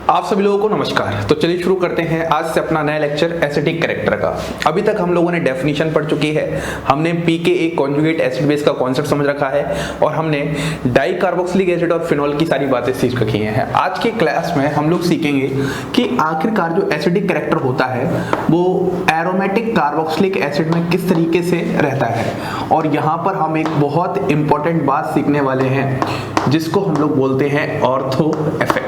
आप सभी लोगों को नमस्कार। तो चलिए शुरू करते हैं आज से अपना नया लेक्चर एसिडिक कैरेक्टर का। अभी तक हम लोगों ने डेफिनेशन पढ़ चुकी है, हमने पीके कॉन्जुगेट एसिड बेस का कॉन्सेप्ट समझ रखा है और हमने डाई कार्बोक्सिलिक एसिड और फिनॉल की सारी बातें सीख रखी हैं। आज के क्लास में हम लोग सीखेंगे कि आखिरकार जो एसिडिक कैरेक्टर होता है वो एरोमेटिक कार्बोक्सिलिक एसिड में किस तरीके से रहता है। और यहाँ पर हम एक बहुत इंपॉर्टेंट बात सीखने वाले हैं जिसको हम लोग बोलते हैं ऑर्थो इफेक्ट।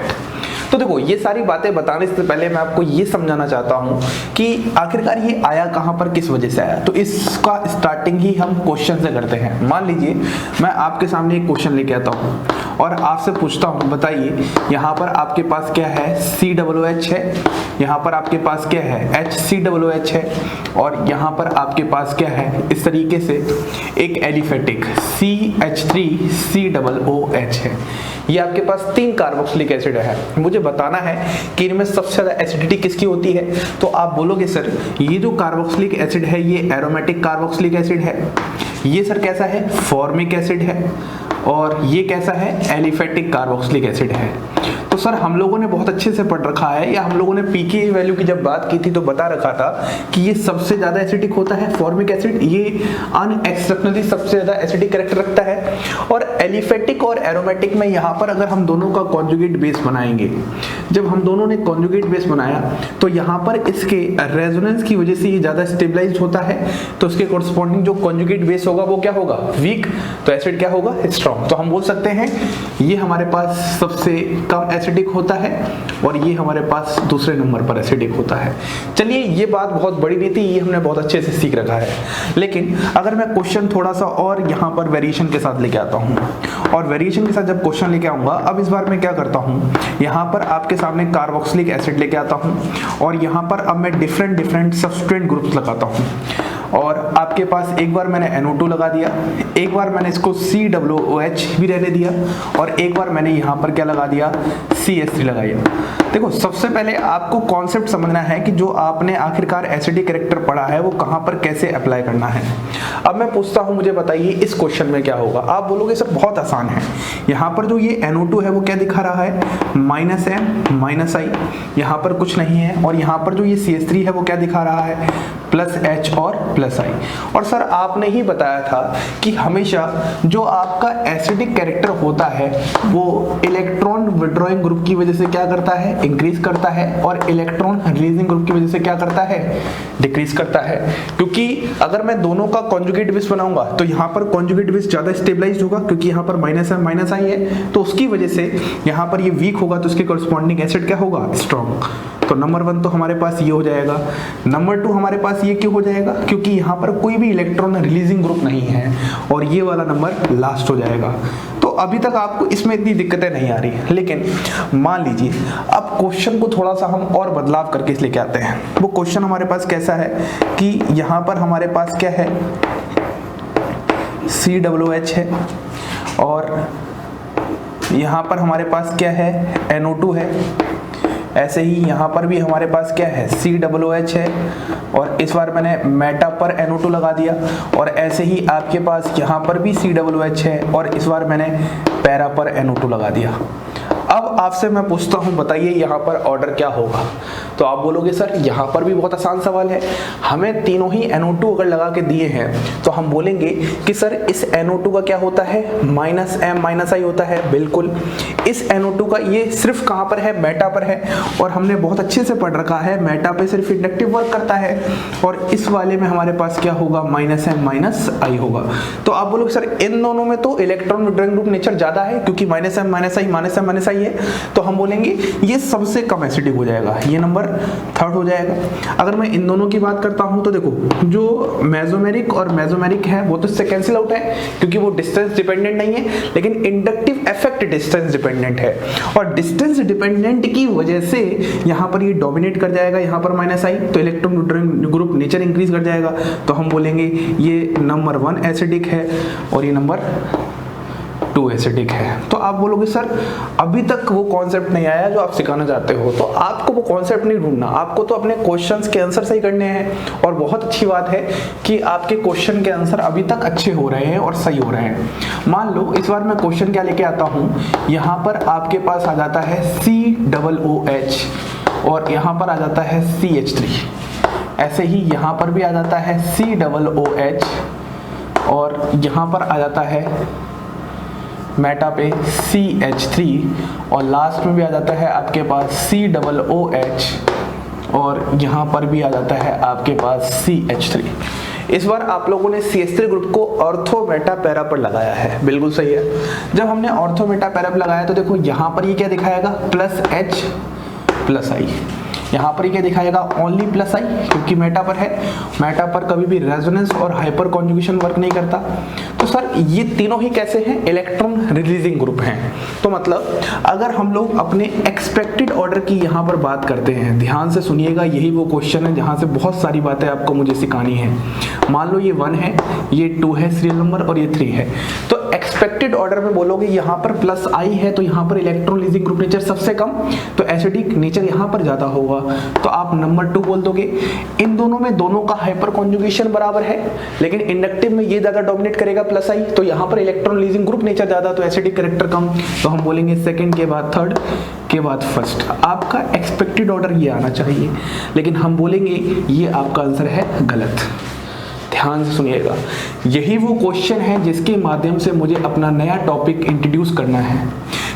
तो देखो, ये सारी बातें बताने से पहले मैं आपको ये समझाना चाहता हूँ कि आखिरकार ये आया कहाँ पर, किस वजह से आया। तो इसका स्टार्टिंग ही हम क्वेश्चन से करते हैं। मान लीजिए मैं आपके सामने एक क्वेश्चन लेके आता हूँ और आपसे पूछता हूँ, बताइए यहाँ पर आपके पास क्या है, COOH है, यहाँ पर आपके पास क्या है, HCOOH है, और यहाँ पर आपके पास क्या है, इस तरीके से एक एलिफेटिक CH3COOH है। ये आपके पास 3 कार्बोक्सिलिक एसिड है। मुझे बताना है कि इनमें सबसे ज्यादा एसिडिटी किसकी होती है। तो आप बोलोगे सर ये जो कार्बोक्सिलिक एसिड है ये एरोमेटिक कार्बोक्सिलिक एसिड है, ये सर कैसा है, फॉर्मिक एसिड है, और ये कैसा है, एलिफेटिक कार्बोक्सिलिक एसिड है। तो सर हम लोगों ने बहुत अच्छे से पढ़ रखा है, या हम लोगों ने पीके वैल्यू की जब बात की थी तो बता रखा था कि ये सबसे ज्यादा एसिडिक होता है फॉर्मिक एसिड, ये अनएक्सेप्शनली सबसे ज्यादा एसिडिक कैरेक्टर रखता है। और एलिफेटिक और एरोमेटिक में यहाँ पर अगर हम दोनों का कॉन्जुगेट बेस बनाएंगे, जब हम दोनों ने कॉन्जुगेट बेस बनाया तो यहाँ पर इसके रेजोनेंस की वजह से ये ज्यादा स्टेबलाइज्ड होता है, तो उसके कोरस्पॉन्डिंग जो कॉन्जुगेट बेस होगा वो क्या होगा, वीक, तो एसिड क्या होगा, स्ट्रॉन्ग। तो हम बोल सकते हैं ये हमारे पास सबसे कम एसिडिक होता है और ये हमारे पास दूसरे नंबर पर एसिडिक होता है। चलिए ये बात बहुत बड़ी नहीं थी, ये हमने बहुत अच्छे से सीख रखा है। लेकिन अगर मैं क्वेश्चन थोड़ा सा और यहाँ पर वेरिएशन के साथ लेके आता हूँ, और वेरिएशन के साथ जब क्वेश्चन लेके आऊंगा, अब इस बार मैं क्या करता हूँ, यहाँ पर आपके सामने कार्बोक्सिलिक एसिड लेके आता हूँ और यहाँ पर अब मैं डिफरेंट सब्स्टिट्यूएंट ग्रुप्स लगाता हूँ। और आपके पास एक बार मैंने NO2 लगा दिया, एक बार मैंने इसको COOH भी रहने दिया, और एक बार मैंने यहाँ पर क्या लगा दिया, CH3 लगाया। देखो सबसे पहले आपको कॉन्सेप्ट समझना है कि जो आपने आखिरकार एसिडिक कैरेक्टर पढ़ा है वो कहाँ पर कैसे अप्लाई करना है। अब मैं पूछता हूँ, मुझे बताइए इस क्वेश्चन में क्या होगा। आप बोलोगे सर बहुत आसान है, यहाँ पर जो ये NO2 है वो क्या दिखा रहा है, -M -I, यहाँ पर कुछ नहीं है, और यहाँ पर जो ये CH3 है वो क्या दिखा रहा है, +H और +I। और सर आपने ही बताया था कि हमेशा जो आपका एसिडिक कैरेक्टर होता है वो इलेक्ट्रॉन विड्रॉइंग ग्रुप की वजह से क्या करता है, इंक्रीज करता है, और इलेक्ट्रॉन रिलीजिंग ग्रुप की वजह से क्या करता है, डिक्रीज करता है। क्योंकि अगर मैं दोनों का कॉन्जुगेट बेस बनाऊंगा तो यहाँ पर कॉन्जुगेट बेस ज्यादा स्टेबलाइज्ड होगा, क्योंकि यहाँ पर -M -I है, तो उसकी वजह से यहाँ पर ये वीक होगा, तो उसके कॉरस्पॉन्डिंग एसिड क्या होगा, स्ट्रॉन्ग। तो नंबर 1 तो हमारे पास ये हो जाएगा। नंबर 2 हमारे पास ये क्यों हो जाएगा, क्योंकि यहाँ पर कोई भी इलेक्ट्रॉन रिलीजिंग ग्रुप नहीं है, और ये वाला नंबर लास्ट हो जाएगा। तो अभी तक आपको इसमें इतनी दिक्कतें नहीं आ रही, लेकिन मान लीजिए अब क्वेश्चन को थोड़ा सा हम और बदलाव करके इस लेके आते हैं। वो क्वेश्चन हमारे पास कैसा है कि यहाँ पर हमारे पास क्या है, COOH है, और यहाँ पर हमारे पास क्या है, NO2 है। ऐसे ही यहाँ पर भी हमारे पास क्या है, COOH है, और इस बार मैंने मेटा पर NO2 लगा दिया, और ऐसे ही आपके पास यहाँ पर भी COOH है, और इस बार मैंने पैरा पर NO2 लगा दिया। अब आपसे मैं पूछता हूँ, बताइए यहाँ पर ऑर्डर क्या होगा। तो आप बोलोगे सर यहाँ पर भी बहुत आसान सवाल है, हमें तीनों ही NO2 अगर लगा के दिए हैं तो हम बोलेंगे कि सर इस NO2 का क्या होता है, -M -I होता है। बिल्कुल, इस NO2 का ये सिर्फ कहाँ पर है, मेटा पर है, और हमने बहुत अच्छे से पढ़ रखा है मेटा पे सिर्फ इंडक्टिव वर्क करता है, और इस वाले में हमारे पास क्या होगा, -M -I होगा। तो आप बोलोगे सर इन दोनों में तो इलेक्ट्रॉन विड्रॉइंग ग्रुप नेचर ज्यादा है, क्योंकि -M -I है, तो हम बोलेंगे ये सबसे कम एसिडिक हो जाएगा, ये नंबर 3rd हो जाएगा। अगर मैं इन दोनों की बात करता हूं तो देखो जो मेसोमेरिक और मेसोमेरिक है वो तो इससे कैंसिल आउट है, क्योंकि वो डिस्टेंस डिपेंडेंट नहीं है, लेकिन इंडक्टिव इफेक्ट डिस्टेंस डिपेंडेंट है, और डिस्टेंस डिपेंडेंट की वजह से यहाँ पर ये डोमिनेट कर जाएगा, यहाँ पर -I, तो electron withdrawing group nature increase कर जाएगा। तो हम बोलेंगे ये नंबर 1 एसिडिक है, और ये नंबर टू एसिडिक है। तो आप बोलोगे सर अभी तक वो कॉन्सेप्ट नहीं आया जो आप सिखाना चाहते हो, तो आपको वो कॉन्सेप्ट नहीं ढूंढना, आपको तो अपने क्वेश्चंस के आंसर सही करने हैं। और बहुत अच्छी बात है कि आपके क्वेश्चन के आंसर अभी तक अच्छे हो रहे हैं और सही हो रहे हैं। मान लो इस बार मैं क्वेश्चन क्या लेके आता हूँ, यहाँ पर आपके पास आ जाता है COOH और यहाँ पर आ जाता है CH3, ऐसे ही यहाँ पर भी आ जाता है COOH और यहाँ पर आ जाता है मेटा पे CH3 और लास्ट में भी आ जाता है आपके पास COOH और यहाँ पर भी आ जाता है आपके पास CH3। इस बार आप लोगों ने CH3 ग्रुप को ऑर्थो मेटा पैरा पर लगाया है, बिल्कुल सही है। जब हमने ऑर्थो मेटा पैरा पर लगाया तो देखो यहाँ पर ये क्या दिखाएगा, +H +I। यहाँ पर क्या दिखाएगा, ओनली +I, क्योंकि मेटा पर है। मेटा पर कभी भी रेजोनेंस और हाइपर कॉन्जुगेशन वर्क नहीं करता। तो सर ये तीनों ही कैसे हैं, इलेक्ट्रॉन रिलीजिंग ग्रुप हैं। तो मतलब अगर हम लोग अपने एक्सपेक्टेड ऑर्डर की यहाँ पर बात करते हैं, ध्यान से सुनिएगा, यही वो क्वेश्चन है जहाँ से बहुत सारी बातें आपको मुझे सिखानी है। मान लो ये 1 है, ये 2 है सीरियल नंबर और ये 3 है। तो एक्सपेक्टेड ऑर्डर में बोलोगे यहाँ पर +I है तो यहाँ पर इलेक्ट्रॉन रिलीजिंग ग्रुप नेचर सबसे कम, तो एसिडिक नेचर यहाँ पर ज्यादा होगा, तो आप नंबर 2 बोल दोगे। इन दोनों में दोनों का हाइपर कॉन्जुगेशन बराबर है, लेकिन इंडक्टिव में ये ज्यादा डोमिनेट करेगा +I, तो यहाँ पर इलेक्ट्रॉन रिलीजिंग ग्रुप नेचर ज्यादा, तो एसिडिक कैरेक्टर कम, तो हम बोलेंगे सेकंड के बाद थर्ड के बाद फर्स्ट। आपका एक्सपेक्टेड ऑर्डर ये आना चाहिए, लेकिन हम बोलेंगे ये आपका आंसर है गलत। ध्यान से सुनिएगा, यही वो क्वेश्चन है जिसके माध्यम से मुझे अपना नया टॉपिक इंट्रोड्यूस करना है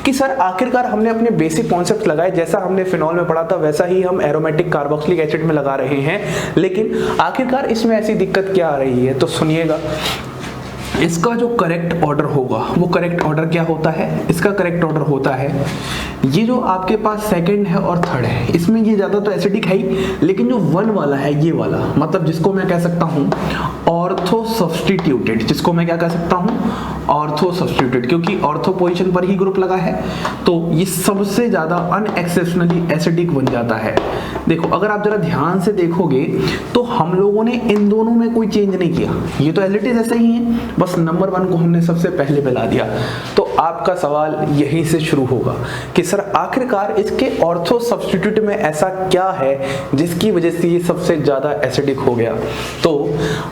कि सर आखिरकार हमने अपने बेसिक कॉन्सेप्ट लगाए, जैसा हमने फिनॉल में पढ़ा था वैसा ही हम एरोमेटिक कार्बोक्सिलिक एसिड में लगा रहे हैं, लेकिन आखिरकार इसमें ऐसी दिक्कत क्या आ रही है। तो सुनिएगा, इसका जो करेक्ट ऑर्डर होगा, वो करेक्ट ऑर्डर क्या होता है, इसका करेक्ट ऑर्डर होता है ये जो आपके पास सेकंड है और थर्ड है, इसमें ये ज्यादा तो एसिडिक है ही, लेकिन जो 1 वाला है ये वाला, मतलब जिसको मैं कह सकता हूँ ऑर्थो सब्स्टिट्यूटेड, जिसको मैं क्या कह सकता हूँ, ऑर्थो सब्स्टिट्यूटेड, क्योंकि ऑर्थो पोजीशन पर ही ग्रुप लगा है, तो ये सबसे ज्यादा अनएक्सेप्शनली एसिडिक बन जाता है। देखो अगर आप जरा ध्यान से देखोगे तो हम लोगों ने इन दोनों में कोई चेंज नहीं किया, ये तो एज इट इज ऐसे ही है, बस नंबर 1 को हमने सबसे पहले मिला दिया। तो आपका सवाल यहीं से शुरू होगा कि सर आखिरकार इसके ऑर्थो सब्स्टिट्यूट में ऐसा क्या है जिसकी वजह से ये सबसे ज्यादा एसिडिक हो गया। तो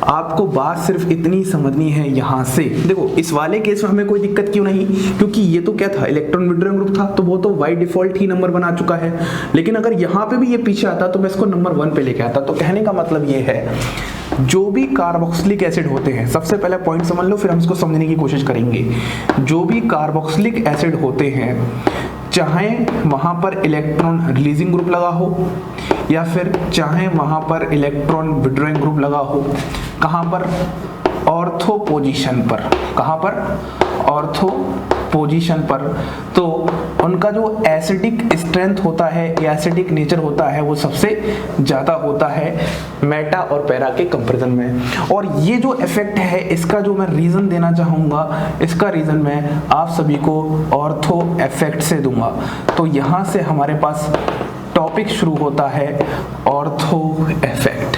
आपको बात सिर्फ इतनी समझनी है यहाँ से। देखो इस वाले केस में हमें कोई दिक्कत क्यों नहीं, क्योंकि ये तो क्या था, इलेक्ट्रॉन विड्रॉइंग ग्रुप था, तो वो तो बाय डिफॉल्ट ही नंबर 1 आ चुका है। लेकिन अगर यहाँ पे भी ये पीछे आता तो मैं इसको नंबर 1 पे लेके आता। तो कहने का मतलब ये है, जो भी कार्बोक्सिलिक एसिड होते हैं, सबसे पहले पॉइंट समझ लो फिर हम इसको समझने की कोशिश करेंगे। जो भी कार्बोक्सिलिक एसिड होते हैं, चाहे वहां पर इलेक्ट्रॉन रिलीजिंग ग्रुप लगा हो या फिर चाहे वहां पर इलेक्ट्रॉन विड्रॉइंग ग्रुप लगा हो, कहां पर, ऑर्थो पोजीशन पर, कहां पर, ऑर्थो पोजीशन पर, तो उनका जो एसिडिक स्ट्रेंथ होता है या एसिडिक नेचर होता है वो सबसे ज्यादा होता है मेटा और पैरा के कंपैरिजन में। और ये जो इफेक्ट है इसका जो मैं रीजन देना चाहूंगा, इसका रीजन मैं आप सभी को ऑर्थो इफेक्ट से दूंगा। तो यहां से हमारे पास टॉपिक शुरू होता है ऑर्थो इफेक्ट।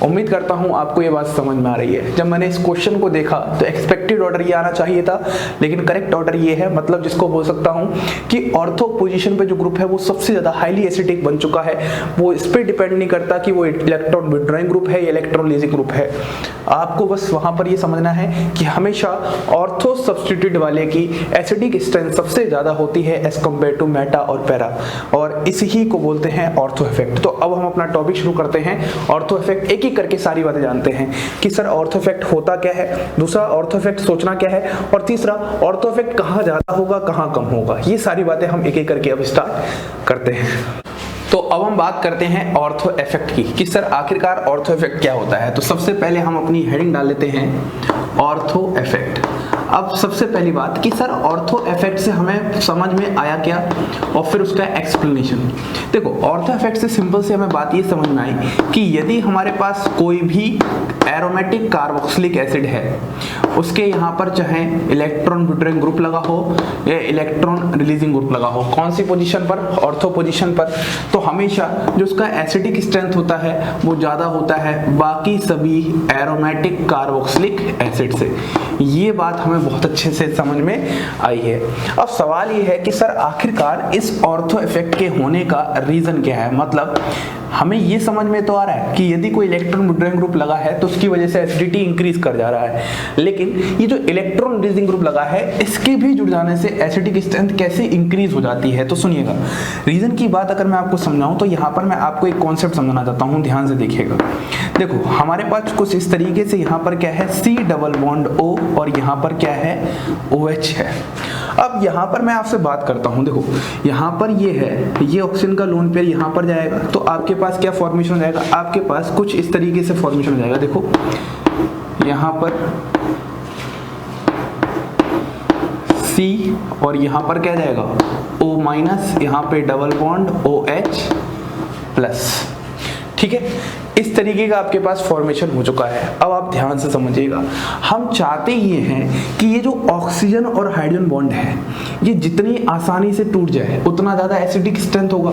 उम्मीद करता हूं आपको ये बात समझ में आ रही है। जब मैंने इस क्वेश्चन को देखा तो एक्सपेक्टेड ऑर्डर ये आना चाहिए था, लेकिन करेक्ट ऑर्डर ये है, मतलब जिसको बोल सकता हूं कि ऑर्थो पोजीशन पे जो ग्रुप है वो सबसे ज्यादा हाईली एसिडिक बन चुका है। वो इस पे डिपेंड नहीं करता कि वो इलेक्ट्रॉन विड्रॉइंग ग्रुप है या इलेक्ट्रॉन रिलीजिंग ग्रुप है। आपको बस वहां पर ये समझना है कि हमेशा ऑर्थो सब्स्टिट्यूट वाले की एसिडिक स्ट्रेंथ सबसे ज्यादा होती है एज कम्पेयर टू मेटा और पैरा, और इसी को बोलते हैं ऑर्थो इफेक्ट। तो अब हम अपना टॉपिक शुरू करते हैं ऑर्थो इफेक्ट। एक करके सारी बातें जानते हैं कि सर ऑर्थो इफेक्ट होता क्या है, दूसरा ऑर्थो इफेक्ट सोचना क्या है, और तीसरा ऑर्थो इफेक्ट कहां ज्यादा होगा कहां कम होगा। ये सारी बातें हम एक एक करके अब स्टार्ट करते हैं। तो अब हम बात करते हैं ऑर्थो इफेक्ट की कि सर आखिरकार ऑर्थो इफेक्ट क्या होता है। तो सबसे पहले हम अपनी हेडिंग डाल लेते हैं ऑर्थो इफेक्ट। अब सबसे पहली बात कि सर ऑर्थो इफेक्ट से हमें समझ में आया क्या, और फिर उसका एक्सप्लेनेशन। देखो ऑर्थो इफेक्ट से सिंपल से हमें बात ये समझ में आई कि यदि हमारे पास कोई भी एरोमेटिक कार्बोक्सिलिक एसिड है उसके यहाँ पर चाहे इलेक्ट्रॉन विड्रॉइंग ग्रुप लगा हो या इलेक्ट्रॉन रिलीजिंग ग्रुप लगा हो, कौन सी पोजीशन पर, ऑर्थो पोजीशन पर, तो हमेशा जो उसका एसिडिक स्ट्रेंथ होता है वो ज़्यादा होता है बाकी सभी एरोमेटिक कार्बोक्सिलिक एसिड से। ये बात हमें बहुत अच्छे से समझ में आई है। अब सवाल ये है कि सर आखिरकार इस ऑर्थो इफेक्ट के होने का रीज़न क्या है, मतलब हमें ये समझ में तो आ रहा है कि यदि कोई इलेक्ट्रॉन विड्रॉइंग ग्रुप लगा है तो उसकी वजह से एसिडिटी इंक्रीज कर जा रहा है, लेकिन ये जो इलेक्ट्रॉन रिलीजिंग ग्रुप लगा है इसके भी जुड़ जाने से एसिडिक स्ट्रेंथ कैसे इंक्रीज हो जाती है। तो सुनिएगा, रीजन की बात अगर मैं आपको समझाऊं तो यहाँ पर मैं आपको एक कॉन्सेप्ट समझाना चाहता हूँ, ध्यान से देखिएगा। देखो हमारे पास कुछ इस तरीके से यहाँ पर क्या है, C डबल बॉन्ड O और यहाँ पर क्या है, OH है। अब यहाँ पर मैं आपसे बात करता हूँ, देखो यहाँ पर ये है, ये ऑक्सीजन का लोन पेयर यहाँ पर जाएगा तो आपके पास क्या फॉर्मेशन हो जाएगा, आपके पास कुछ इस तरीके से फॉर्मेशन हो जाएगा। देखो यहाँ पर C और यहाँ पर क्या जाएगा, O माइनस, यहाँ पे डबल बॉन्ड OH प्लस, ठीक है। इस तरीके का आपके पास फॉर्मेशन हो चुका है। अब आप ध्यान से समझिएगा, हम चाहते ये हैं कि ये जो ऑक्सीजन और हाइड्रोजन बॉन्ड है ये जितनी आसानी से टूट जाए उतना ज़्यादा एसिडिक स्ट्रेंथ होगा।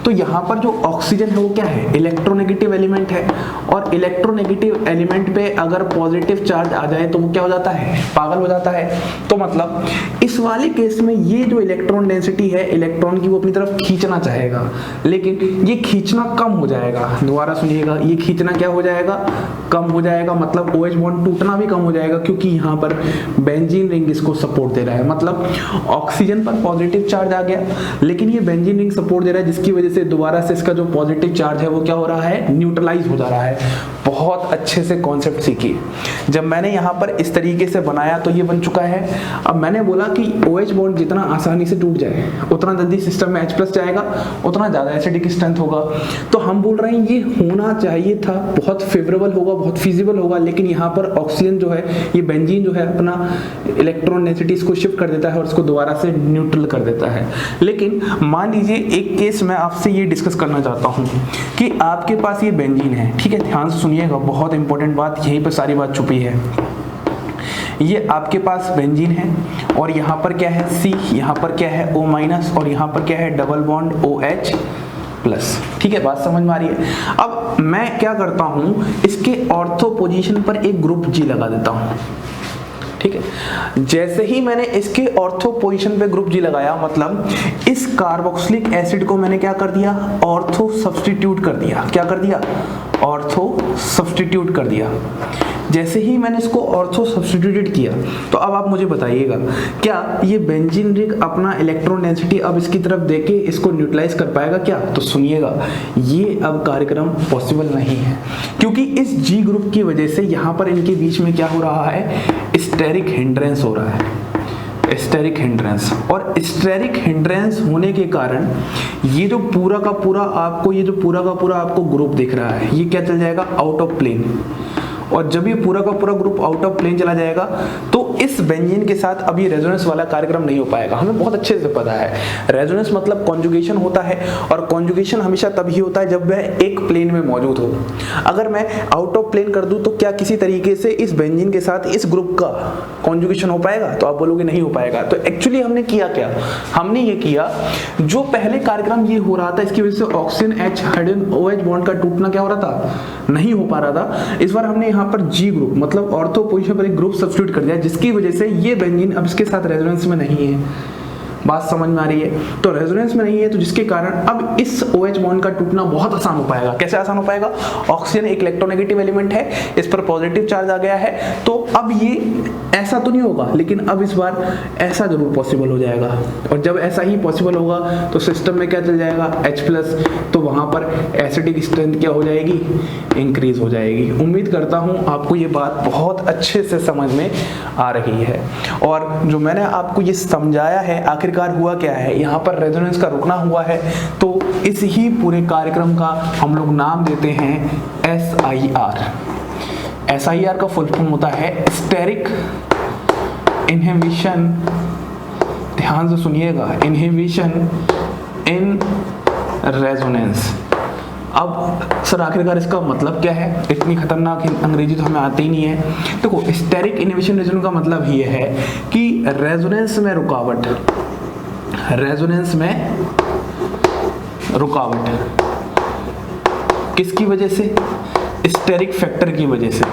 तो यहाँ पर जो ऑक्सीजन है वो क्या है, इलेक्ट्रोनेगेटिव एलिमेंट है, और इलेक्ट्रोनेगेटिव एलिमेंट पे अगर पॉजिटिव चार्ज आ जाए तो वो क्या हो जाता है, पागल हो जाता है। तो मतलब इस वाले केस में ये जो इलेक्ट्रॉन डेंसिटी है इलेक्ट्रॉन की वो अपनी तरफ खींचना चाहेगा, लेकिन ये खींचना कम हो जाएगा। दोबारा सुनिएगा, ये खींचना क्या हो जाएगा, कम हो जाएगा, मतलब OH बॉन्ड टूटना भी कम हो जाएगा क्योंकि यहाँ पर बेंजीन रिंग इसको सपोर्ट दे रहा है। मतलब ऑक्सीजन पर पॉजिटिव चार्ज आ गया लेकिन ये बेंजीन रिंग सपोर्ट दे रहा है जिसकी वजह से दोबारा से इसका जो पॉजिटिव चार्ज है वो क्या हो रहा है, न्यूट्रलाइज हो जा रहा है। बहुत अच्छे से कॉन्सेप्ट सीखिए। जब मैंने यहाँ पर इस तरीके से बनाया तो ये बन चुका है। अब मैंने बोला कि OH बॉन्ड जितना आसानी से टूट जाए उतना जल्दी सिस्टम में H+ जाएगा, उतना ज़्यादा एसिडिक स्ट्रेंथ होगा। तो हम बोल रहे हैं ये होना चाहिए था, बहुत फेवरेबल होगा, बहुत फिजिबल होगा, लेकिन यहाँ पर ऑक्सीजन जो है, ये बेंजीन जो है अपना इलेक्ट्रॉन डेंसिटी इसको शिफ्ट कर देता है और इसको दोबारा से न्यूट्रल कर देता है। लेकिन मान लीजिए एक केस मैं आपसे ये डिस्कस करना चाहता हूँ कि आपके पास ये बेंजीन है, ठीक है, ध्यान से सुनिएगा, बहुत इंपॉर्टेंट बात, यहीं पर सारी बात छुपी है। ये आपके पास बेंजीन है और यहाँ पर क्या है, C, यहाँ पर क्या है, O माइनस, और यहाँ पर क्या है, डबल बॉन्ड OH प्लस, ठीक है, बात समझ में आ रही है। अब मैं क्या करता हूँ, इसके ऑर्थो पोजीशन पर एक ग्रुप G लगा देता हूँ, ठीक है। जैसे ही मैंने इसके ऑर्थो पोजीशन पे ग्रुप G लगाया, मतलब इस कार्बोक्सिलिक एसिड को मैंने क्या कर दिया, ऑर्थो सब्स्टिट्यूट कर दिया। क्या कर दिया, ऑर्थो सब्स्टिट्यूट कर दिया। जैसे ही मैंने इसको ऑर्थो सब्स्टिट्यूटेड किया तो अब आप मुझे बताइएगा, क्या ये बेंजीन रिंग अपना इलेक्ट्रॉन डेंसिटी अब इसकी तरफ देके इसको न्यूट्रलाइज कर पाएगा क्या? तो सुनिएगा, ये अब कार्यक्रम पॉसिबल नहीं है, क्योंकि इस जी ग्रुप की वजह से यहाँ पर इनके बीच में क्या हो रहा है, स्टेरिक हिंड्रेंस हो रहा है, स्टेरिक हिंड्रेंस। और स्टेरिक हिंड्रेंस होने के कारण ये जो पूरा का पूरा आपको ग्रुप दिख रहा है, ये क्या चल जाएगा, आउट ऑफ प्लेन। और जब ये पूरा का पूरा ग्रुप आउट ऑफ प्लेन चला जाएगा तो इस बेंजीन के साथ अब ये रेजोनेंस वाला कार्यक्रम नहीं हो पाएगा। हमें बहुत अच्छे से पता है रेजोनेंस मतलब कॉन्जुगेशन होता है, और कॉन्जुगेशन हमेशा तभी होता है जब वह एक प्लेन में मौजूद हो। अगर मैं आउट ऑफ प्लेन कर दूं तो क्या किसी तरीके से इस बेंजीन के साथ इस ग्रुप का कॉन्जुगेशन हो पाएगा? तो आप बोलोगे नहीं हो पाएगा। तो एक्चुअली हमने किया क्या, हमने ये किया, जो पहले कार्यक्रम ये हो रहा था इसकी वजह से ऑक्सीजन हाइड्रोजन OH बॉन्ड का टूटना क्या हो रहा था, नहीं हो पा रहा था। इस बार हमने यहाँ पर जी ग्रुप मतलब ऑर्थो पोजीशन पर एक ग्रुप सब्स्टिट्यूट कर दिया, जिसकी वजह से ये बेंजीन अब इसके साथ रेजोनेंस में नहीं है। बात समझ में आ रही है? तो रेजोनेंस में नहीं है तो जिसके कारण अब इस OH बॉन्ड का टूटना बहुत आसान हो पाएगा। कैसे आसान हो पाएगा? ऑक्सीजन एक इलेक्ट्रोनेगेटिव एलिमेंट है, इस पर पॉजिटिव चार्ज आ गया है, तो अब ये ऐसा तो नहीं होगा, लेकिन अब इस बार ऐसा जरूर पॉसिबल हो जाएगा। और जब ऐसा ही पॉसिबल होगा तो सिस्टम में क्या चल जाएगा, H+, तो वहां पर एसिडिक स्ट्रेंथ क्या हो जाएगी, इंक्रीज हो जाएगी। उम्मीद करता हूं आपको ये बात बहुत अच्छे से समझ में आ रही है। और जो मैंने आपको ये समझाया है, आखिरकार हुआ क्या है, यहाँ पर रेजोनेंस का रुकना हुआ है, तो इस ही पूरे कार्यक्रम का हम लोग नाम देते हैं SIR। SIR का फुल फॉर्म होता है स्टेरिक इनहिबिशन, ध्यान से सुनिएगा, इनहिबिशन इन रेजोनेंस। अब सर आखिरकार इसका मतलब क्या है? इतनी खतरनाक अंग्रेजी तो हमें आती ही नहीं है। देखो स्टेरिक इनहिबिशन रीजन का मतलब ये है कि रेजोनेंस में रुकावट, रेजोनेंस में रुकावट किसकी वजह से? स्टेरिक फैक्टर की वजह से।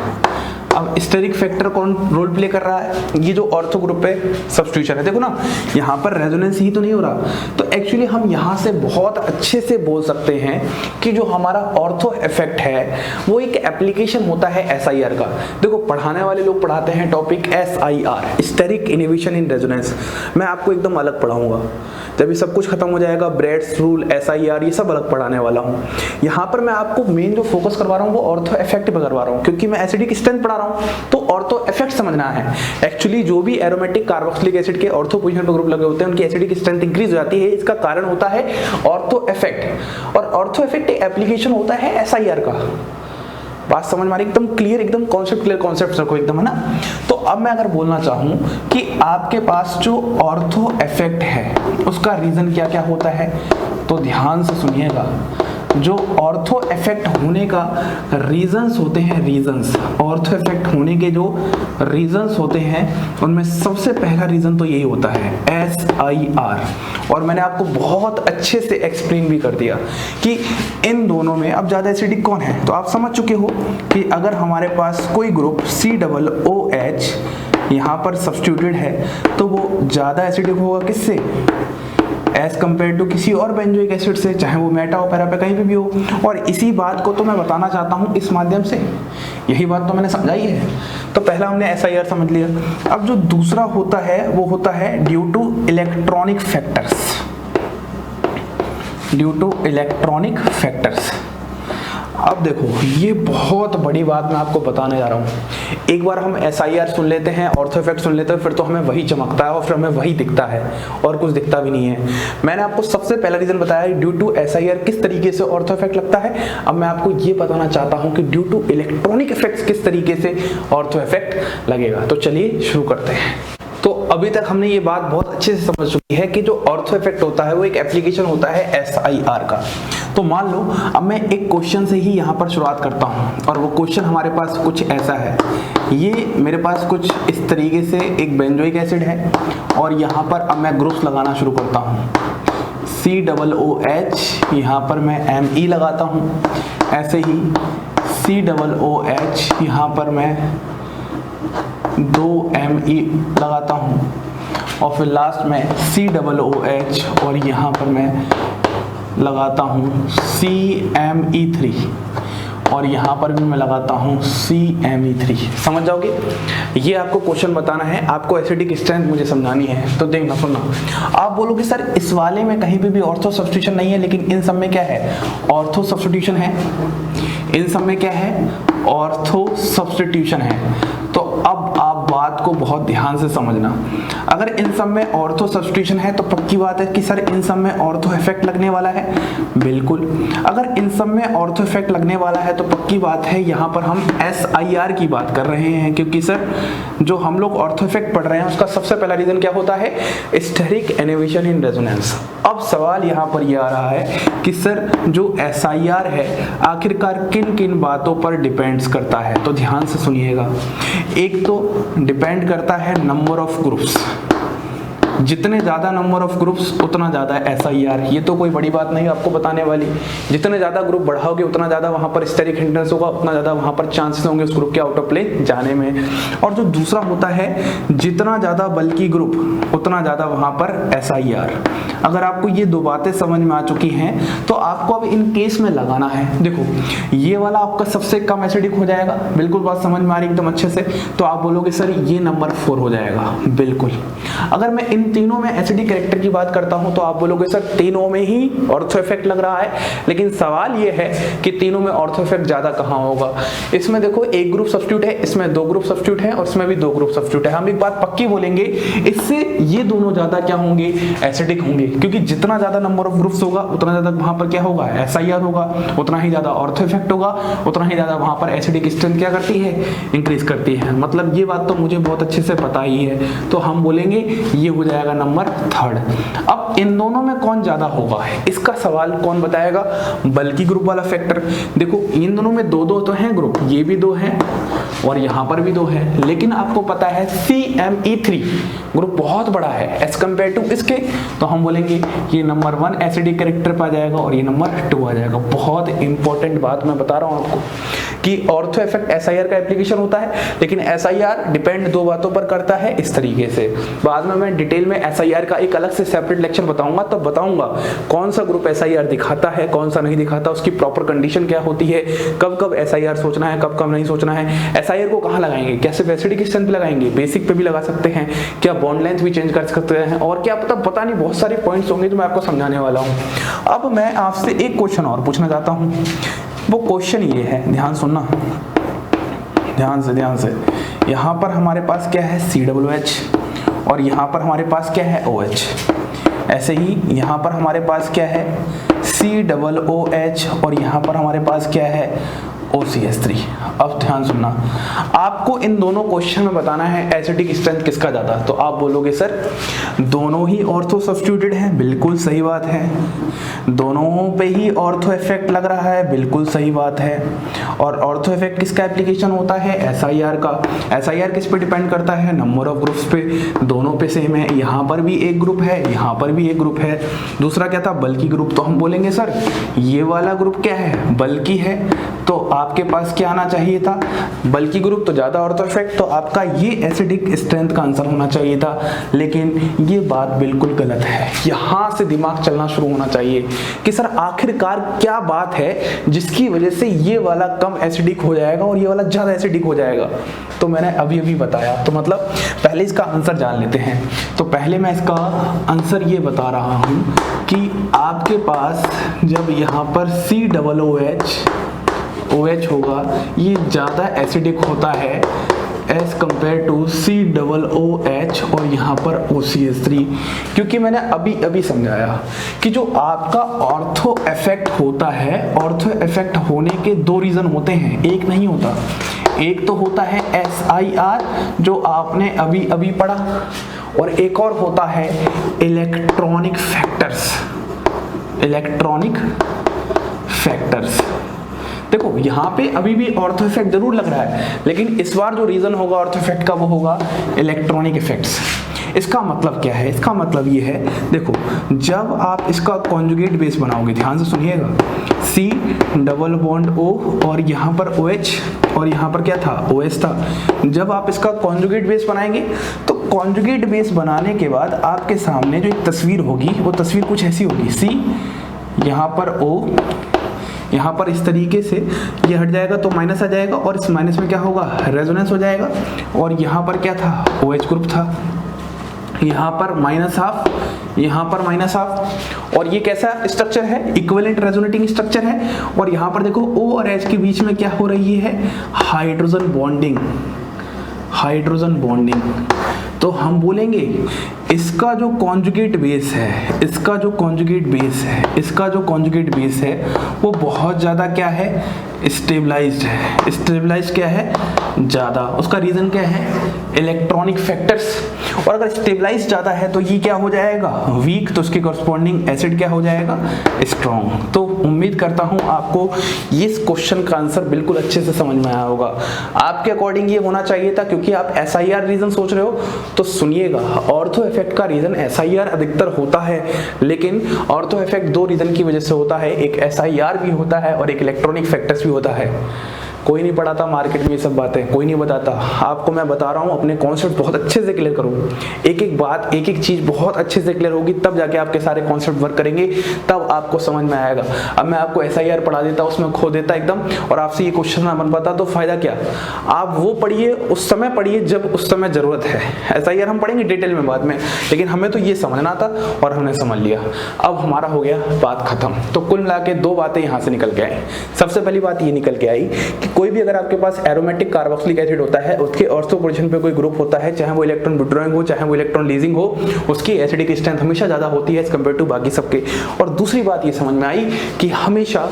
अब स्टेरिक फैक्टर कौन रोल प्ले कर रहा है? ये जो ऑर्थो ग्रुप पे सब्स्टिट्यूशन है, देखो ना यहाँ पर रेजोनेंस ही तो नहीं हो रहा। तो एक्चुअली हम यहाँ से बहुत अच्छे से बोल सकते हैं कि जो हमारा ऑर्थो इफेक्ट है वो एक एप्लीकेशन होता है SIR का। देखो पढ़ाने वाले लोग पढ़ाते हैं topic SIR, steric inhibition in resonance. मैं आपको एकदम अलग पढ़ाऊंगा जब ये सब कुछ खत्म हो जाएगा। ब्रेड्स रूल, SIR ये सब अलग पढ़ाने वाला हूँ। यहाँ पर मैं आपको मेन जो फोकस करवा रहा हूँ वो ऑर्थो इफेक्ट पे करवा रहा हूँ, क्योंकि मैं एसिडिक स्ट्रेंथ पढ़ा रहा हूँ तो ऑर्थो इफेक्ट समझना है। एक्चुअली जो भी एरोमेटिक कार्बोक्सिलिक एसिड के ऑर्थो पोजीशन पे ग्रुप लगे होते हैं उनकी एसिडिक स्ट्रेंथ इंक्रीज हो जाती है। इसका कारण होता है ऑर्थो इफेक्ट, और ऑर्थो इफेक्ट एप्लीकेशन होता है SIR का। बात समझ में आ रही? एकदम क्लियर, एकदम कॉन्सेप्ट क्लियर, कॉन्सेप्ट रखो एकदम, है ना। तो अब मैं अगर बोलना चाहूं कि आपके पास जो ऑर्थो इफेक्ट है उसका रीजन क्या क्या होता है, तो ध्यान से सुनिएगा। जो ऑर्थो इफेक्ट होने का रीजंस होते हैं, रीजंस ऑर्थो इफेक्ट होने के जो रीजंस होते हैं उनमें सबसे पहला रीजन तो यही होता है SIR। और मैंने आपको बहुत अच्छे से एक्सप्लेन भी कर दिया कि इन दोनों में अब ज़्यादा एसिडिक कौन है। तो आप समझ चुके हो कि अगर हमारे पास कोई ग्रुप COOH यहाँ पर सब्स्टिट्यूटेड है तो वो ज़्यादा एसिडिक होगा किससे? एज कम्पेयर टू किसी और बेंजोइक एसिड से, चाहे वो मेटा हो, पैरा पे, कहीं पे भी हो। और इसी बात को तो मैं बताना चाहता हूँ इस माध्यम से, यही बात तो मैंने समझाई है। तो पहला हमने SIR समझ लिया। अब जो दूसरा होता है वो होता है due to electronic factors, due to electronic factors. अब देखो ये बहुत बड़ी बात मैं आपको बताने जा रहा हूँ। एक बार हम SIR सुन लेते हैं, ऑर्थो इफेक्ट सुन लेते हैं, फिर तो हमें वही चमकता है और फिर हमें वही दिखता है और कुछ दिखता भी नहीं है। मैंने आपको सबसे पहला रीजन बताया ड्यू टू SIR किस तरीके से ऑर्थो इफेक्ट लगता है। अब मैं आपको ये बताना चाहता हूँ कि ड्यू टू इलेक्ट्रॉनिक इफेक्ट्स किस तरीके से ऑर्थो इफेक्ट लगेगा। तो चलिए शुरू करते हैं। तो अभी तक हमने ये बात बहुत अच्छे से समझ चुकी है कि जो ऑर्थो इफेक्ट होता है वो एक एप्लीकेशन होता है SIR का। तो मान लो अब मैं एक क्वेश्चन से ही यहाँ पर शुरुआत करता हूँ और वो क्वेश्चन हमारे पास कुछ ऐसा है। ये मेरे पास कुछ इस तरीके से एक बेंजोइक एसिड है और यहाँ पर अब मैं ग्रुप्स लगाना शुरू करता हूँ। COOH, यहाँ पर मैं Me लगाता हूँ, ऐसे ही COOH, यहाँ पर मैं 2Me लगाता हूँ और फिर लास्ट में COOH और यहाँ पर मैं लगाता हूँ CME3 और यहाँ पर भी मैं लगाता हूँ CME3। समझ जाओगे? ये आपको क्वेश्चन बताना है, आपको एसिडिक स्ट्रेंथ मुझे समझानी है। तो देखना सुनना, आप बोलोगे सर इस वाले में कहीं पे भी ऑर्थो सब्स्टिट्यूशन नहीं है, लेकिन इन सब में क्या है? ऑर्थो सब्स्टिट्यूशन है। इन सब में क्या है? ऑर्थो सब्स्टिट्यूशन है। तो अब आप बात को बहुत ध्यान से समझना। अगर इन सब में ऑर्थो सब्स्टिट्यूशन है तो पक्की बात है कि सर इन सब में ऑर्थो इफेक्ट लगने वाला है। बिल्कुल। अगर इन सब में ऑर्थो इफेक्ट लगने वाला है तो पक्की बात है यहाँ पर हम SIR की बात कर रहे हैं, क्योंकि सर जो हम लोग ऑर्थो इफेक्ट पढ़ रहे हैं उसका सबसे पहला रीजन क्या होता है? Steric inhibition in resonance. अब सवाल यहाँ पर यह आ रहा है कि सर जो SIR है आखिरकार किन किन बातों पर डिपेंड्स करता है। तो ध्यान से सुनिएगा। एक तो डिपेंड करता है नंबर ऑफ ग्रुप्स, जितने ज्यादा नंबर ऑफ ग्रुप्स उतना ज्यादा SIR। ये तो कोई बड़ी बात नहीं आपको बताने वाली। जितने ज्यादा ग्रुप बढ़ाओगे उतना ज्यादा वहां पर स्टेरिक हिंड्रेंस होगा, उतना ज्यादा वहां पर चांसेस होंगे उस ग्रुप के आउट ऑफ प्ले जाने में। और जो दूसरा होता है जितना ज्यादा बल्कि ग्रुप उतना ज्यादा वहां पर SIR। अगर आपको ये दो बातें समझ में आ चुकी हैं तो आपको अब इन केस में लगाना है। देखो ये वाला आपका सबसे कम एसिडिक हो जाएगा, बिल्कुल बात समझ में आ रही एकदम अच्छे से। तो आप बोलोगे सर ये नंबर 4 हो जाएगा। बिल्कुल। अगर मैं इन तीनों में एसिडिक कैरेक्टर की बात करता हूं तो आप बोलोगे सर तीनों में ही ऑर्थो इफेक्ट लग रहा है, लेकिन सवाल ये है कि तीनों में ऑर्थो इफेक्ट ज्यादा कहां होगा। इसमें देखो एक ग्रुप सब्स्टिट्यूट है, इसमें 2 ग्रुप सब्स्टिट्यूट है और इसमें भी 2 ग्रुप सब्स्टिट्यूट है। हम एक बात पक्की बोलेंगे, इससे ये दोनों ज्यादा क्या होंगे? एसिडिक होंगे, क्योंकि जितना ज्यादा नंबर ऑफ ग्रुप्स होगा उतना ज्यादा वहां पर क्या होगा? SIR होगा, उतना ही ज्यादा ऑर्थो इफेक्ट होगा, उतना ही ज्यादा वहां पर एसिडिक स्ट्रेंथ क्या करती है? इंक्रीज करती है। मतलब ये बात तो मुझे बहुत अच्छे से पता ही है। तो हम बोलेंगे ये हो जाएगा जाएगा नंबर थर्ड। अब इन दोनों में कौन ज्यादा होगा, इसका सवाल कौन बताएगा, बल्कि ग्रुप वाला फैक्टर। देखो इन दोनों में दो दो तो हैं ग्रुप, ये भी दो हैं और यहाँ पर भी दो है, लेकिन आपको पता है CME3 ग्रुप बहुत बड़ा है एज कम्पेयर टू इसके, तो हम बोलेंगे ये नंबर 1 एसिडिक कैरेक्टर पर आ जाएगा और ये नंबर 2 आ जाएगा। बहुत इंपॉर्टेंट बात मैं बता रहा हूँ आपको कि ऑर्थो इफेक्ट SIR का एप्लीकेशन होता है, लेकिन SIR डिपेंड दो बातों पर करता है इस तरीके से। बाद में मैं डिटेल में SIR का एक अलग से सेपरेट लेक्चर बताऊंगा, तब बताऊंगा कौन सा ग्रुप SIR दिखाता है कौन सा नहीं दिखाता, उसकी प्रॉपर कंडीशन क्या होती है, कब कब SIR सोचना है कब कब नहीं सोचना है, SIR को कहाँ लगाएंगे, कैसे एसिडिक स्ट्रेंथ पे लगाएंगे, बेसिक पे भी लगा सकते हैं, क्या बॉन्ड लेंथ भी चेंज कर सकते हैं, और क्या पता नहीं बहुत सारे पॉइंट्स होंगे जो मैं आपको समझाने वाला हूँ। अब मैं आपसे एक क्वेश्चन और पूछना चाहता हूँ, वो क्वेश्चन ये है, ध्यान सुनना, ध्यान से। यहाँ पर हमारे पास क्या है COOH और यहाँ पर हमारे पास क्या है OH। ऐसे ही यहाँ पर हमारे पास क्या है COOH और यहाँ पर हमारे पास क्या है OCH3। अब ध्यान सुनना, आपको इन दोनों क्वेश्चन में बताना है एसिडिक स्ट्रेंथ किसका ज्यादा, तो आप बोलोगे सर दोनों ही ऑर्थो सब्स्टिट्यूटेड है, बिल्कुल सही बात है। दोनों पे ही ऑर्थो इफेक्ट लग रहा है, बिल्कुल सही बात है। और ऑर्थो इफेक्ट किसका एप्लीकेशन होता है, SIR का। SIR किस पे डिपेंड करता है, नंबर ऑफ ग्रुप्स पे, दोनों पे सेम है, यहाँ पर भी एक ग्रुप है यहाँ पर भी एक ग्रुप है। दूसरा क्या था, बल्कि ग्रुप, तो हम बोलेंगे सर ये वाला ग्रुप क्या है, बल्कि है, तो आपके पास क्या आना चाहिए था, बल्कि ग्रुप तो ज्यादा ऑर्थो इफेक्ट, तो आपका ये एसिडिक स्ट्रेंथ का आंसर होना चाहिए था। लेकिन ये बात बिल्कुल गलत है, यहाँ से दिमाग चलना शुरू होना चाहिए कि सर आखिरकार क्या बात है जिसकी वजह से ये वाला कम एसिडिक हो जाएगा और ये वाला ज्यादा एसिडिक हो जाएगा। तो मैंने अभी बताया, तो मतलब पहले इसका आंसर जान लेते हैं। तो पहले मैं इसका आंसर ये बता रहा हूँ कि आपके पास जब यहाँ पर COOH होगा ये ज़्यादा एसिडिक होता है एज कंपेयर टू COOH और यहाँ पर OCH3, क्योंकि मैंने अभी समझाया कि जो आपका ऑर्थो इफेक्ट होता है, ऑर्थो इफेक्ट होने के दो रीज़न होते हैं, एक नहीं होता। एक तो होता है SIR जो आपने अभी पढ़ा, और एक और होता है इलेक्ट्रॉनिक फैक्टर्स। देखो यहाँ पे अभी भी ऑर्थो इफेक्ट जरूर लग रहा है, लेकिन इस बार जो रीजन होगा ऑर्थो इफेक्ट का वो होगा इलेक्ट्रॉनिक इफेक्ट्स। इसका मतलब क्या है, इसका मतलब ये है, देखो जब आप इसका कॉन्जुगेट बेस बनाओगे, ध्यान से सुनिएगा, C डबल बॉन्ड O और यहाँ पर OH और यहाँ पर क्या था, OH था। जब आप इसका कॉन्जुगेट बेस बनाएंगे तो कॉन्जुगेट बेस बनाने के बाद आपके सामने जो एक तस्वीर होगी वो तस्वीर कुछ ऐसी होगी, C यहाँ पर O, यहाँ पर इस तरीके से ये हट जाएगा तो माइनस आ जाएगा, और इस माइनस में क्या होगा, रेजोनेंस हो जाएगा, और यहाँ पर क्या था, OH ग्रुप था, यहाँ पर माइनस हाफ, यहाँ पर माइनस हाफ, और ये कैसा स्ट्रक्चर है, इक्विवेलेंट रेजोनेटिंग स्ट्रक्चर है। और यहाँ पर देखो O और H के बीच में क्या हो रही है, हाइड्रोजन बॉन्डिंग। तो हम बोलेंगे इसका जो कॉन्जुगेट बेस है वो बहुत ज़्यादा क्या है, स्टेबलाइज्ड है। स्टेबलाइज्ड क्या है, ज़्यादा। उसका रीज़न क्या है, इलेक्ट्रॉनिक फैक्टर्स। और अगर स्टेबलाइज ज़्यादा है तो ये क्या हो जाएगा, वीक, तो उसके कॉरस्पॉन्डिंग एसिड क्या हो जाएगा, स्ट्रॉन्ग। तो उम्मीद करता हूँ आपको इस क्वेश्चन का आंसर बिल्कुल अच्छे से समझ में आया होगा। आपके अकॉर्डिंग ये होना चाहिए था, क्योंकि आप SIR रीजन सोच रहे हो, तो सुनिएगा, ऑर्थो इफेक्ट का रीजन SIR अधिकतर होता है, लेकिन ऑर्थो इफेक्ट दो रीजन की वजह से होता है, एक SIR भी होता है और एक इलेक्ट्रॉनिक फैक्टर्स भी होता है। कोई नहीं पढ़ाता मार्केट में ये सब बातें, कोई नहीं बताता। आपको मैं बता रहा हूँ, अपने कॉन्सेप्ट बहुत अच्छे से क्लियर करो, एक एक बात, एक एक चीज़ बहुत अच्छे से क्लियर होगी, तब जाके आपके सारे कॉन्सेप्ट वर्क करेंगे, तब आपको समझ में आएगा। अब मैं आपको SIR पढ़ा देता, उसमें खो देता एकदम, और आपसे ये क्वेश्चन ना बन पाता, तो फायदा क्या। आप वो पढ़िए, उस समय पढ़िए जब उस समय ज़रूरत है। SIR हम पढ़ेंगे डिटेल में बाद में, लेकिन हमें तो ये समझना था और हमने समझ लिया। अब हमारा हो गया बात खत्म। तो कुल मिला के दो बातें यहाँ से निकल के आई। सबसे पहली बात ये निकल के आई कि कोई भी अगर आपके पास एरोमेटिक कार्बोक्सिलिक एसिड होता है, उसके ऑर्थो पोजीशन पे कोई ग्रुप होता है, चाहे वो इलेक्ट्रॉन विड्रॉइंग हो चाहे वो इलेक्ट्रॉन लीजिंग हो, उसकी एसिडिक स्ट्रेंथ हमेशा ज्यादा होती है एज कम्पेयर टू बाकी सबके। और दूसरी बात ये समझ में आई कि हमेशा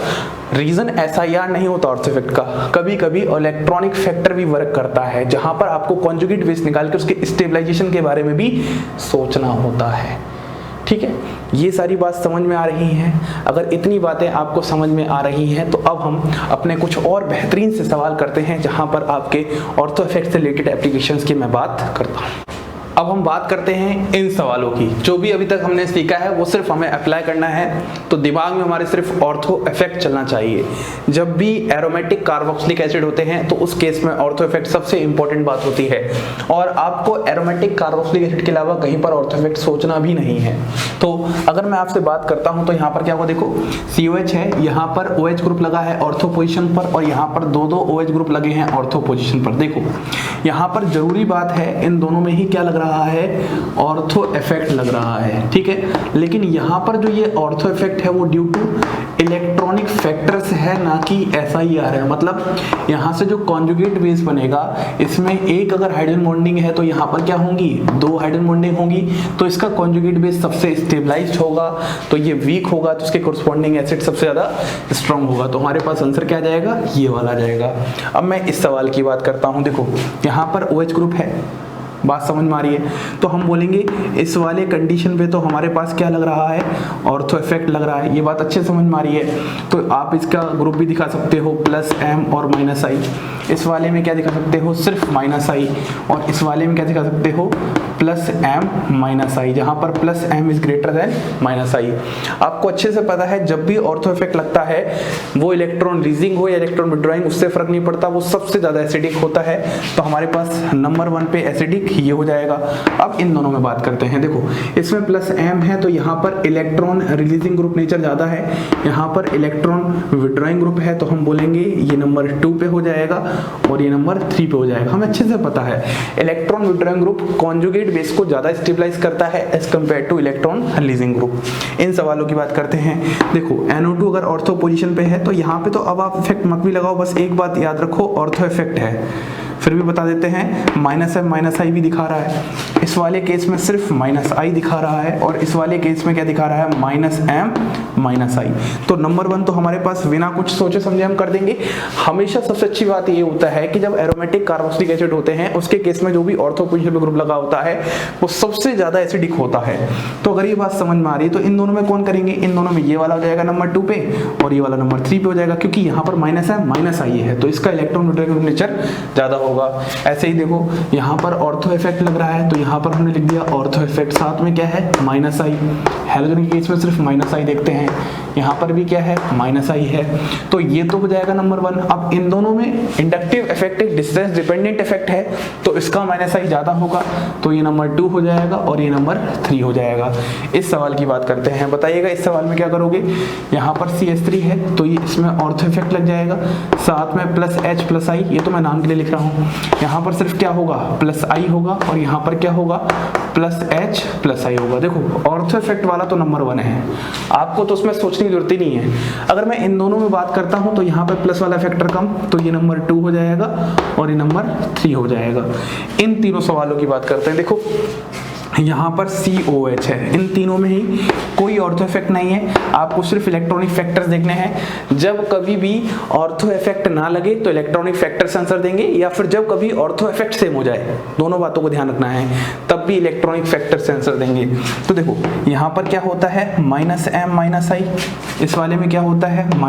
रीजन SIR नहीं होता ऑर्थो इफेक्ट का, कभी कभी इलेक्ट्रॉनिक फैक्टर भी वर्क करता है, जहां पर आपको कॉन्जुगेट बेस निकाल के उसके स्टेबलाइजेशन के बारे में भी सोचना होता है। ठीक है, ये सारी बात समझ में आ रही हैं। अगर इतनी बातें आपको समझ में आ रही हैं तो अब हम अपने कुछ और बेहतरीन से सवाल करते हैं, जहां पर आपके ऑर्थो इफेक्ट से रिलेटेड एप्लीकेशंस की मैं बात करता हूं। अब हम बात करते हैं इन सवालों की। जो भी अभी तक हमने सीखा है वो सिर्फ हमें अप्लाई करना है, तो दिमाग में हमारे सिर्फ ऑर्थो इफेक्ट चलना चाहिए। जब भी एरोमेटिक कार्बोक्सिलिक एसिड होते हैं तो उस केस में ऑर्थो इफेक्ट सबसे इंपॉर्टेंट बात होती है, और आपको एरोमेटिक कार्बोक्सिलिक एसिड के अलावा कहीं पर ऑर्थो इफेक्ट सोचना भी नहीं है। तो अगर मैं आपसे बात करता हूं तो यहाँ पर क्या होगा, देखो COH है, यहाँ पर OH ग्रुप लगा है ऑर्थो पोजिशन पर, और यहाँ पर दो OH ग्रुप लगे हैं ऑर्थो पोजिशन पर। देखो यहाँ पर जरूरी बात है, इन दोनों में ही क्या लग रहा है, ऑर्थो इफेक्ट लग रहा है। ठीक है, लेकिन यहाँ पर जो ये ऑर्थो इफेक्ट है वो ड्यू टू इलेक्ट्रॉनिक फैक्टर्स है, ना कि SIR है। मतलब यहाँ से जो कॉन्जुगेट बेस बनेगा, इसमें एक अगर हाइड्रोजन बॉन्डिंग है तो यहाँ पर क्या होंगी, 2 हाइड्रोजन बॉन्डिंग होंगी, तो इसका कॉन्जुगेट बेस सबसे स्टेबलाइज्ड होगा, तो ये वीक होगा, तो इसके कोरस्पॉन्डिंग एसिड सबसे ज्यादा स्ट्रॉन्ग होगा। तो हमारे पास आंसर क्या आ जाएगा, ये वाला आ जाएगा। अब मैं इस सवाल की बात करता हूँ। देखो यहाँ पर OH ग्रुप है, बात समझ में आ रही है, तो हम बोलेंगे इस वाले कंडीशन पे तो हमारे पास क्या लग रहा है, ऑर्थो इफेक्ट लग रहा है। ये बात अच्छे समझ में आ रही है, तो आप इसका ग्रुप भी दिखा सकते हो +M और -I। इस वाले में क्या दिखा सकते हो, सिर्फ -I, और इस वाले में क्या दिखा सकते हो, +M -I, जहां पर +M is greater than -I। आपको अच्छे से पता है जब भी ऑर्थो इफेक्ट लगता है, वो इलेक्ट्रॉन रिलीजिंग हो या इलेक्ट्रॉन विड्रॉइंग, उससे फर्क नहीं पड़ता, वो सबसे ज्यादा एसिडिक होता है। तो हमारे पास नंबर 1 पे एसिडिक ये हो जाएगा। अब इन दोनों में बात करते हैं। देखो इसमें +M है, तो यहाँ पर इलेक्ट्रॉन रिलीजिंग ग्रुप नेचर ज्यादा है, यहाँ पर इलेक्ट्रॉन विड्रॉइंग ग्रुप है, तो हम बोलेंगे ये नंबर 2 पे हो जाएगा और ये नंबर 3 पे हो जाएगा। हमें अच्छे से पता है electron withdrawing group conjugate base को ज्यादा स्टेबलाइज करता है as compare to electron releasing group. इन सवालों की बात करते हैं। देखो NO2 अगर ऑर्थो पोजीशन पे है तो यहाँ पे तो अब आप इफेक्ट मत भी लगाओ, बस एक बात याद रखो, ऑर्थो इफेक्ट है। फिर भी बता देते हैं -M -I भी दिखा रहा है, इस वाले केस में सिर्फ -I दिखा रहा है, और इस वाले केस में क्या दिखा रहा है, -M -I। तो नंबर 1 तो हमारे पास बिना कुछ सोचे समझे हम कर देंगे। हमेशा सबसे अच्छी बात ये होता है कि जब एरोमेटिक कार्बोक्सिलिक एसिड होते हैं उसके केस में जो भी ऑर्थो पोजीशन पे ग्रुप लगा होता है वो सबसे ज्यादा एसिडिक होता है। तो अगर ये बात समझ में आ रही है तो इन दोनों में कौन करेंगे, इन दोनों में ये वाला हो जाएगा नंबर 2 पे और ये वाला नंबर 3 पे हो जाएगा, क्योंकि यहाँ पर -M -I है, तो इसका इलेक्ट्रॉन विड्रॉइंग नेचर ज्यादा होगा। ऐसे ही देखो यहाँ पर ऑर्थो इफेक्ट लग रहा है, तो यहाँ पर हमने लिख दिया ऑर्थो इफेक्ट, साथ में क्या है -I। हैलोजन के केस में सिर्फ -I देखते हैं, यहाँ पर भी क्या है -I है, तो ये तो हो जाएगा नंबर 1। अब इन दोनों में inductive effect distance dependent effect है, तो इसका -I ज्यादा होगा, तो ये नंबर 2 हो जाएगा और ये नंबर 3 हो जाएगा। इस सवाल की बात करते हैं, बताइएगा इस सवाल में क्या करोगे। यहाँ पर CH3 है तो ये इसमें ऑर्थो इफेक्ट लग जाएगा, साथ में +H+I, ये तो मैं नाम के लिए लिख रहा हूँ। यहाँ पर सिर्फ क्या होगा, +I होगा, और यहाँ पर क्या होगा, +H+I होगा। देखो ऑर्थो इफेक्ट वाला तो नंबर 1 है, आपको तो उसमें सोचने की जरूरत ही नहीं है। अगर मैं इन दोनों में बात करता हूं तो यहाँ पर प्लस वाला फैक्टर कम, तो ये नंबर 2 हो जाएगा और ये नंबर 3 हो जाएगा। इन तीनों सवालों की बात करते हैं। देखो यहाँ पर COH है, इन तीनों में ही कोई ऑर्थो इफेक्ट नहीं है, आपको सिर्फ इलेक्ट्रॉनिक फैक्टर्स देखने हैं। जब कभी भी ऑर्थो इफेक्ट ना लगे तो इलेक्ट्रॉनिक फैक्टर्स आंसर देंगे, या फिर जब कभी ऑर्थो इफेक्ट सेम हो जाए, दोनों बातों को ध्यान रखना है, तब भी इलेक्ट्रॉनिक फैक्टर्स आंसर देंगे। तो देखो यहाँ पर क्या होता है, -M -I, इस वाले में क्या होता है, -M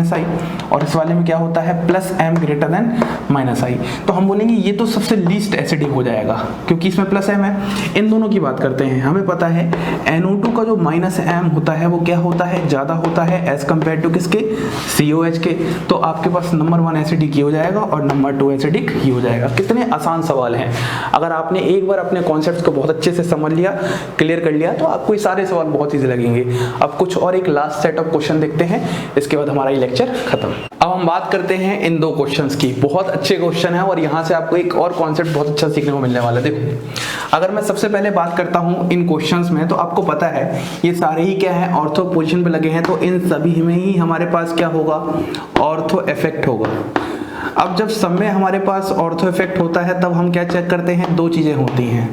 -I, और इस वाले में क्या होता है, +M ग्रेटर देन -I। तो हम बोलेंगे ये तो सबसे लीस्ट एसिडिक हो जाएगा, क्योंकि इसमें +M है। इन दोनों की बात करते हैं। हमें पता है NO2 का जो -M होता है वो क्या होता है, ज्यादा होता है एज कंपेयर टू किसके, COH के। तो आपके पास नंबर 1 एसिडिक ये हो जाएगा और नंबर 2 एसिडिक ये हो जाएगा। कितने आसान सवाल हैं, अगर आपने एक बार अपने कॉन्सेप्ट्स को बहुत अच्छे से समझ लिया, क्लियर कर लिया, तो आपको ये सारे सवाल बहुत ईजी लगेंगे। अब कुछ और एक लास्ट सेट ऑफ क्वेश्चन देखते हैं, इसके बाद हमारा ये लेक्चर खत्म। अब हम बात करते हैं इन 2 क्वेश्चंस की। बहुत अच्छे क्वेश्चन है और यहाँ से आपको एक और कॉन्सेप्ट बहुत अच्छा सीखने को मिलने वाला है। देखो अगर मैं सबसे पहले बात करता हूँ इन क्वेश्चंस में, तो आपको पता है ये सारे ही क्या है, ऑर्थो पोजीशन पे लगे हैं, तो इन सभी में ही हमारे पास क्या होगा, ऑर्थो इफेक्ट होगा। अब जब सब में हमारे पास ऑर्थो इफेक्ट होता है तब हम क्या चेक करते हैं, 2 चीजें होती हैं।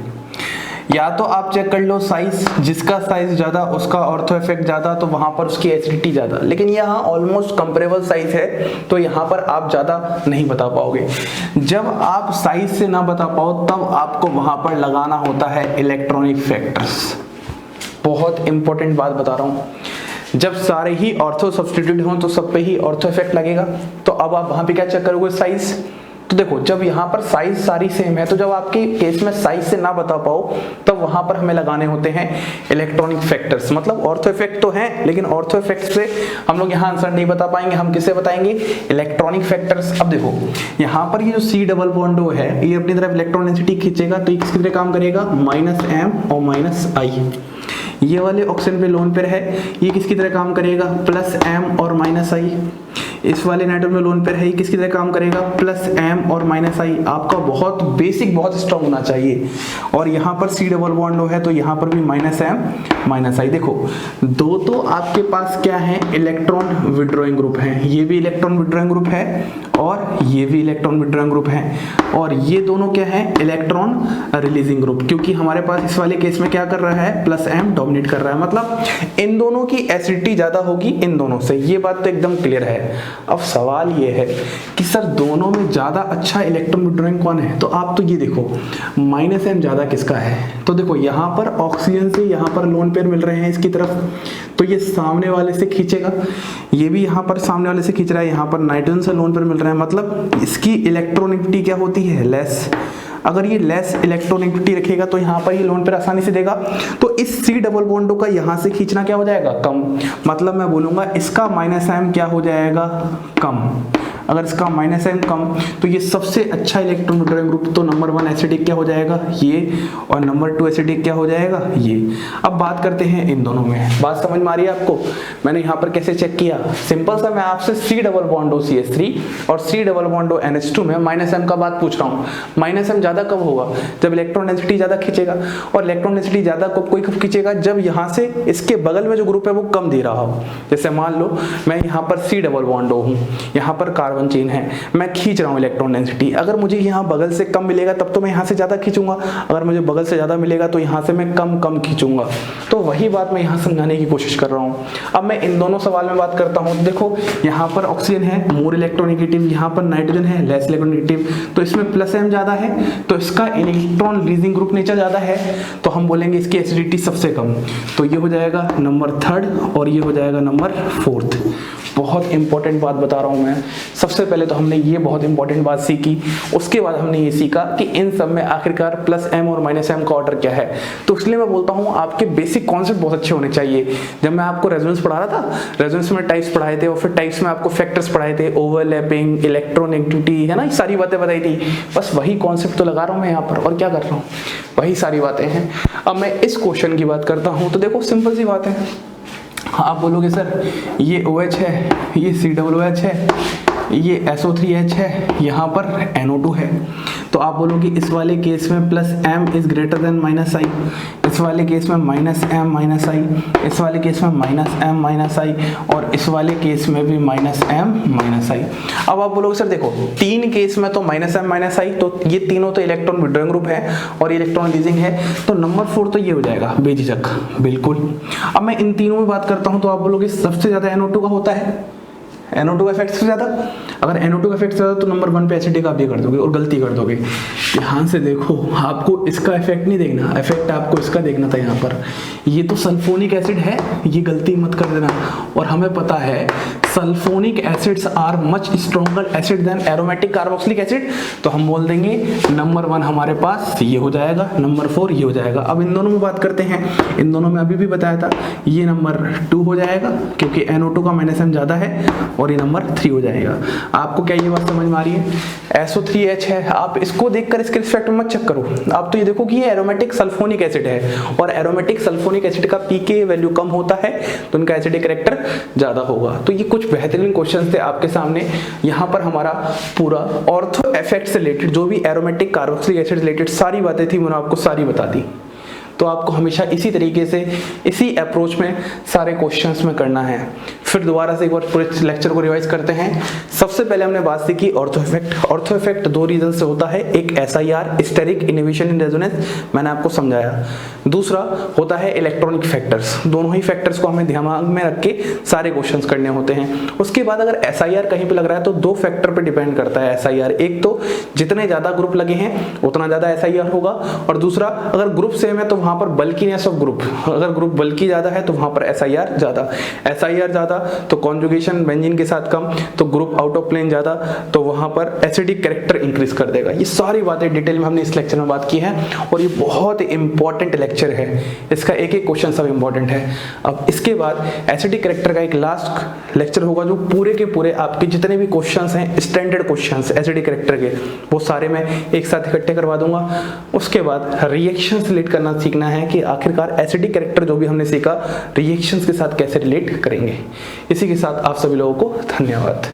या तो आप चेक कर लो साइज, जिसका साइज ज्यादा उसका ऑर्थो इफेक्ट ज्यादा, तो वहां पर उसकी एसिडिटी ज्यादा। लेकिन यहाँ ऑलमोस्ट कंपेरेबल साइज है, तो यहाँ पर आप ज्यादा नहीं बता पाओगे। जब आप साइज से ना बता पाओ तब आपको वहां पर लगाना होता है इलेक्ट्रॉनिक फैक्टर्स। बहुत इंपॉर्टेंट बात बता रहा हूं, जब सारे ही ऑर्थो सब्स्टिट्यूट हों तो सब पे ही ऑर्थो इफेक्ट लगेगा। तो अब आप वहां पे क्या चेक करोगे, साइज। तो देखो जब यहाँ पर साइज सारी सेम है, तो जब आपके केस में साइज से ना बता पाओ तब वहां पर हमें लगाने होते हैं इलेक्ट्रॉनिक फैक्टर्स। मतलब ऑर्थो इफेक्ट तो है, लेकिन ऑर्थो इफेक्ट से हम लोग यहाँ आंसर नहीं बता पाएंगे, हम किससे बताएंगे, इलेक्ट्रॉनिक फैक्टर्स। अब देखो यहाँ पर ये जो C डबल बॉन्ड है, ये अपनी तरफ इलेक्ट्रॉन डेंसिटी खींचेगा, तो ये किसकी तरह काम करेगा, -m और -I। ये वाले ऑक्सीजन पे लोन पेयर है, ये किसकी तरह काम करेगा, +m और -I। इस वाले नाइट्रोजन में लोन पेयर है, ये किसकी तरह काम करेगा, +m और -I। आपका बहुत बेसिक बहुत स्ट्रांग होना चाहिए। और यहाँ पर C डबल बॉन्ड है, तो यहाँ पर भी -m -I। देखो दो तो आपके पास क्या है, इलेक्ट्रॉन विड्रॉइंग ग्रुप है, ये भी इलेक्ट्रॉन विड्रॉइंग ग्रुप है और ये भी इलेक्ट्रॉन विड्रॉइंग ग्रुप है, और ये दोनों क्या है, इलेक्ट्रॉन रिलीजिंग ग्रुप। क्योंकि हमारे पास इस वाले केस में क्या कर रहा है, +m डोमिनेट कर रहा है, मतलब इन दोनों की एसिडिटी ज्यादा होगी इन दोनों से। ये बात तो एकदम क्लियर है। अब सवाल ये है कि सर दोनों में ज्यादा अच्छा इलेक्ट्रॉन विड्रॉइंग कौन है, तो आप तो ये देखो -m ज्यादा किसका है। तो देखो यहाँ पर ऑक्सीजन से यहाँ पर लोन पेयर मिल रहे हैं इसकी तरफ, तो ये सामने वाले से खींचेगा, ये भी यहाँ पर सामने वाले से खींच रहा है, यहाँ पर नाइट्रोजन से लोन पेयर मिल रहा है, मतलब इसकी इलेक्ट्रॉनिविटी क्या होती है, लेस। अगर ये लेस इलेक्ट्रॉनिविटी रखेगा तो यहाँ पर ये लोन पेयर आसानी से देगा, तो इस C डबल बॉन्ड का यहाँ से खींचना क्या हो जाएगा, कम। मतलब मैं बोलूंगा इसका -m क्या हो जाएगा, कम। अगर इसका -m कम, तो ये सबसे अच्छा इलेक्ट्रॉन विड्रॉइंग ग्रुप, तो नंबर 1 एसिडिक क्या हो जाएगा, ये, और नंबर 2 एसिडिक क्या हो जाएगा, ये। अब बात करते हैं इन दोनों में, बात समझ में आ रही है आपको। मैंने यहाँ पर कैसे चेक किया, सिंपल सा, मैं आपसे C डबल बॉन्ड CH3 और C डबल बॉन्ड NH2 में -m का बात पूछ रहा हूँ। -m ज्यादा कब होगा, जब इलेक्ट्रॉन डेंसिटी ज्यादा खींचेगा, और इलेक्ट्रॉन डेंसिटी ज्यादा कब खींचेगा, जब यहाँ से इसके बगल में जो ग्रुप है वो कम दे रहा हो। जैसे मान लो मैं यहाँ पर C डबल बॉन्ड हूँ, यहाँ पर कार्बन चेन है, मैं खींच रहा हूँ इलेक्ट्रॉन डेंसिटी, अगर मुझे यहाँ बगल से कम मिलेगा तब तो मैं यहाँ से ज्यादा खींचूंगा, अगर मुझे बगल से ज्यादा मिलेगा तो यहाँ से मैं कम खींचूंगा। तो वही बात मैं यहाँ समझाने की कोशिश कर रहा हूँ। अब मैं इन दोनों सवाल में बात करता हूँ। देखो यहाँ पर ऑक्सीजन है, मोर इलेक्ट्रोनेगेटिव, यहाँ पर नाइट्रोजन है, लेस इलेक्ट्रोनेगेटिव, तो इसमें +m ज्यादा है, तो इसका इलेक्ट्रॉन रिलीजिंग ग्रुप नेचर ज्यादा है, तो हम बोलेंगे इसकी एसिडिटी सबसे कम। तो ये हो जाएगा नंबर 3 और ये हो जाएगा नंबर 4। बहुत इंपॉर्टेंट बात बता रहा हूं मैं। सबसे पहले तो हमने ये बहुत इंपॉर्टेंट बात सीखी, उसके बाद हमने ये सीखा कि इन सब में आखिरकार +m और -m का ऑर्डर क्या है। तो इसलिए मैं बोलता हूं आपके बेसिक कॉन्सेप्ट बहुत अच्छे होने चाहिए। जब मैं आपको रेजोनेंस पढ़ा रहा था, रेजोनेंस में टाइप्स पढ़ाए थे और फिर टाइप्स में आपको फैक्टर्स पढ़ाए थे, ओवरलैपिंग, इलेक्ट्रोनेगेटिविटी, है ना, ये सारी बातें बताई थी। बस वही कॉन्सेप्ट तो लगा रहा हूं मैं यहाँ पर, और क्या कर रहा हूँ, वही सारी बातें हैं। अब मैं इस क्वेश्चन की बात करता हूँ, तो देखो सिंपल सी बात है। आप बोलोगे सर ये OH है, ये COOH है, ये SO3H है, यहाँ पर NO2 है, तो आप बोलोगे इस वाले केस में +m is greater than -I, इस वाले केस में -m -I, इस वाले केस में -m -I, और इस वाले केस में भी -m -I। अब आप बोलोगे सर देखो 3 केस में तो -m -I, तो ये तीनों तो इलेक्ट्रॉन विड्रॉइंग ग्रुप है और इलेक्ट्रॉन रिलीजिंग है, तो नंबर 4 तो ये हो जाएगा बेझिझक, बिल्कुल। अब मैं इन तीनों में बात करता हूँ, तो आप बोलोगे सबसे ज्यादा NO2 का होता है, NO2 का इफेक्ट सबसे ज्यादा। अगर NO2 का इफेक्ट ज्यादा तो नंबर 1 पे एसिडिक आप ये कर दोगे और गलती कर दोगे। ध्यान से देखो, आपको इसका इफेक्ट नहीं देखना, इफेक्ट आपको इसका देखना था। यहाँ पर ये तो सल्फोनिक एसिड है, ये गलती मत कर देना। और हमें पता है sulphonic acids are much stronger acid than aromatic carboxylic acid, तो हम बोल देंगे नंबर 1 हमारे पास ये हो जाएगा, नंबर 4 ये हो जाएगा। अब इन दोनों में बात करते हैं, इन दोनों में अभी भी बताया था, ये नंबर 2 हो जाएगा क्योंकि NO2 का -m ज्यादा है, और ये नंबर 3 हो जाएगा। आपको क्या ये बात समझ में आ रही है? SO3H है, आप इसको देखकर इसके रिस्पेक्ट में मत चेक करो, आप तो ये देखो कि ये एरोमेटिक सल्फोनिक एसिड है, और एरोमेटिक सल्फोनिक एसिड का pK वैल्यू कम होता है तो उनका एसिडिक कैरेक्टर ज्यादा होगा। तो ये कुछ बेहतरीन क्वेश्चंस थे आपके सामने। यहाँ पर हमारा पूरा ऑर्थो इफेक्ट से रिलेटेड जो भी एरोमेटिक कार्बोक्सिलिक एसिड रिलेटेड सारी बातें थी मैंने आपको सारी बता दी। तो आपको हमेशा इसी तरीके से इसी अप्रोच में सारे क्वेश्चंस में करना है। फिर दोबारा से एक बार पूरे लेक्चर को रिवाइज करते हैं। सबसे पहले हमने बात की ऑर्थो इफेक्ट। ऑर्थो इफेक्ट दो रीजन से होता है, एक SIR steric inhibition in resonance, मैंने आपको समझाया। दूसरा होता है इलेक्ट्रॉनिक फैक्टर्स। दोनों ही फैक्टर्स को हमें ध्यान में रख के सारे क्वेश्चंस करने होते हैं। उसके बाद अगर SIR कहीं पे लग रहा है तो दो फैक्टर पे डिपेंड करता है SIR। एक तो जितने ज्यादा ग्रुप लगे हैं उतना ज्यादा SIR होगा, और दूसरा अगर ग्रुप सेम है तो वहां पर बल्कीनेस ऑफ ग्रुप, अगर ग्रुप बल्की ज्यादा है तो वहां पर SIR ज्यादा। SIR ज्यादा तो कॉन्जुगेशन बेंजीन के साथ कम, तो ग्रुप आउट ऑफ प्लेन ज्यादा, तो वहां पर एसिडिक कैरेक्टर इंक्रीज कर देगा। ये सारी बातें डिटेल में हमने इस लेक्चर में बात की है, और ये बहुत इंपॉर्टेंट लेक्चर है, इसका एक एक क्वेश्चन सब इंपॉर्टेंट है। अब इसके बाद एसिडिक कैरेक्टर का एक लास्ट लेक्चर होगा जो पूरे के पूरे आपके जितने भी क्वेश्चंस हैं, स्टैंडर्ड क्वेश्चंस एसिडिक कैरेक्टर के, वो सारे मैं एक साथ इकट्ठे करवा दूंगा। उसके बाद रिएक्शंस रिलेट करना सीखना है कि आखिरकार एसिडिक कैरेक्टर जो भी हमने सीखा रिएक्शंस के साथ कैसे रिलेट करेंगे। इसी के साथ आप सभी लोगों को धन्यवाद।